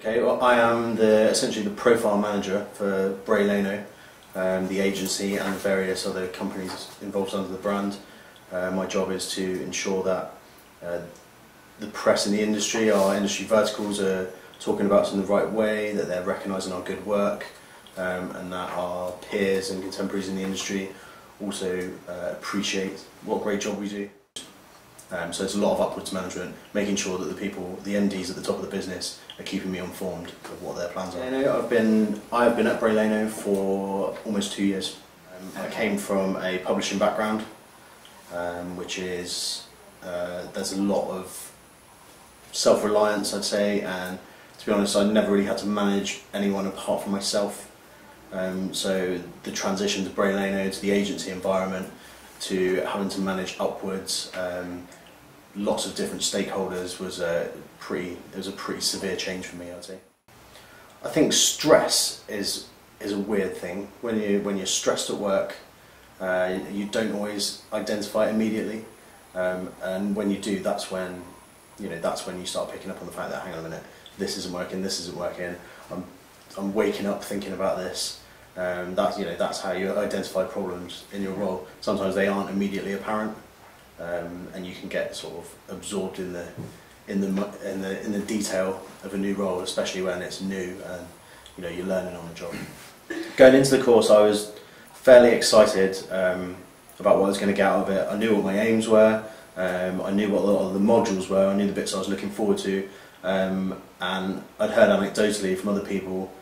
Okay, well, I am essentially the profile manager for Bray, Leino, the agency and various other companies involved under the brand. My job is to ensure that the press in the industry, our industry verticals, are talking about us in the right way, that they're recognising our good work, and that our peers and contemporaries in the industry also appreciate what a great job we do. So it's a lot of upwards management, making sure that the people, the MDs at the top of the business, are keeping me informed of what their plans are. I have been at Bray Leino for almost 2 years. I came from a publishing background, which is there's a lot of self-reliance, I'd say, and to be honest, I never really had to manage anyone apart from myself. So the transition to Bray Leino, to the agency environment, to having to manage upwards, lots of different stakeholders, was a pretty severe change for me, I'd say. I think stress is a weird thing. When you're stressed at work, you don't always identify it immediately, and when you do, that's when you start picking up on the fact that, hang on a minute, this isn't working. I'm waking up thinking about this. That's how you identify problems in your role. Sometimes they aren't immediately apparent, and you can get sort of absorbed in the detail of a new role, especially when it's new and you're learning on the job. Going into the course, I was fairly excited about what I was going to get out of it. I knew what my aims were. I knew what a lot of the modules were. I knew the bits I was looking forward to, and I'd heard anecdotally from other people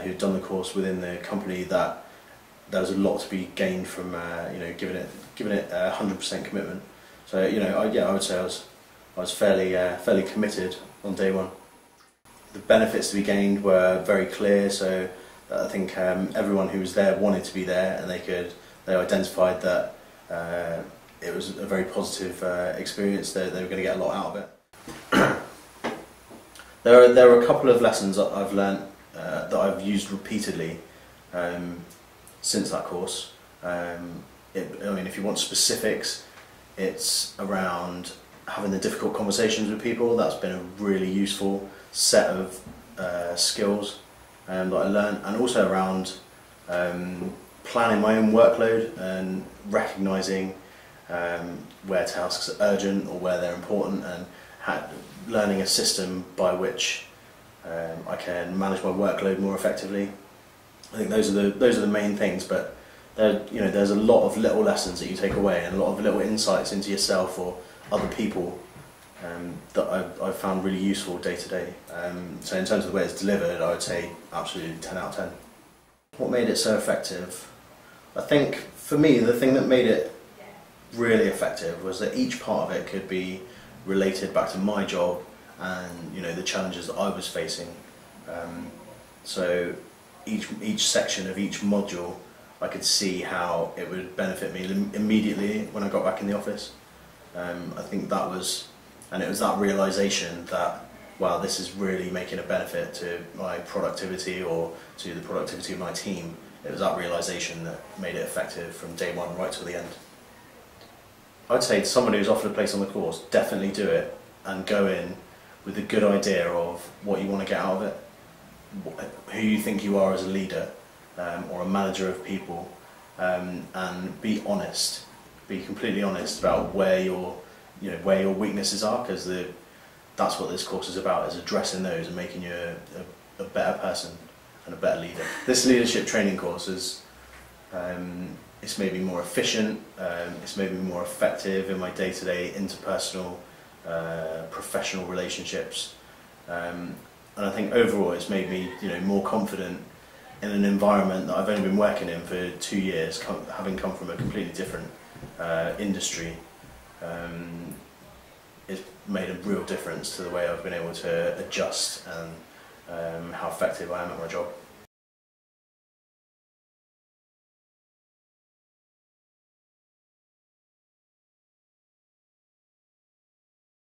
who'd done the course within the company that there was a lot to be gained from giving it 100% commitment. So I would say I was fairly committed on day one. The benefits to be gained were very clear. So I think everyone who was there wanted to be there, and they identified that it was a very positive experience. They were going to get a lot out of it. There are a couple of lessons that I've learnt that I've used repeatedly since that course. If you want specifics, it's around having the difficult conversations with people. That's been a really useful set of skills that I learned, and also around planning my own workload and recognising where tasks are urgent or where they're important, and learning a system by which I can manage my workload more effectively. I think those are the main things, but there's a lot of little lessons that you take away, and a lot of little insights into yourself or other people that I've found really useful day to day. So in terms of the way it's delivered, I would say absolutely 10 out of 10. What made it so effective? I think for me, the thing that made it really effective was that each part of it could be related back to my job and the challenges that I was facing. So each section of each module, I could see how it would benefit me immediately when I got back in the office. I think it was that realisation that, wow, this is really making a benefit to my productivity or to the productivity of my team. It was that realisation that made it effective from day one right till the end. I'd say to someone who's offered a place on the course, definitely do it and go in with a good idea of what you want to get out of it, who you think you are as a leader or a manager of people, and be honest, be completely honest about where your weaknesses are, because that's what this course is about, is addressing those and making you a better person and a better leader. This leadership training course is it's made me more efficient, it's made me more effective in my day-to-day interpersonal, professional relationships, and I think overall it's made me more confident in an environment that I've only been working in for 2 years, having come from a completely different industry. It's made a real difference to the way I've been able to adjust and how effective I am at my job.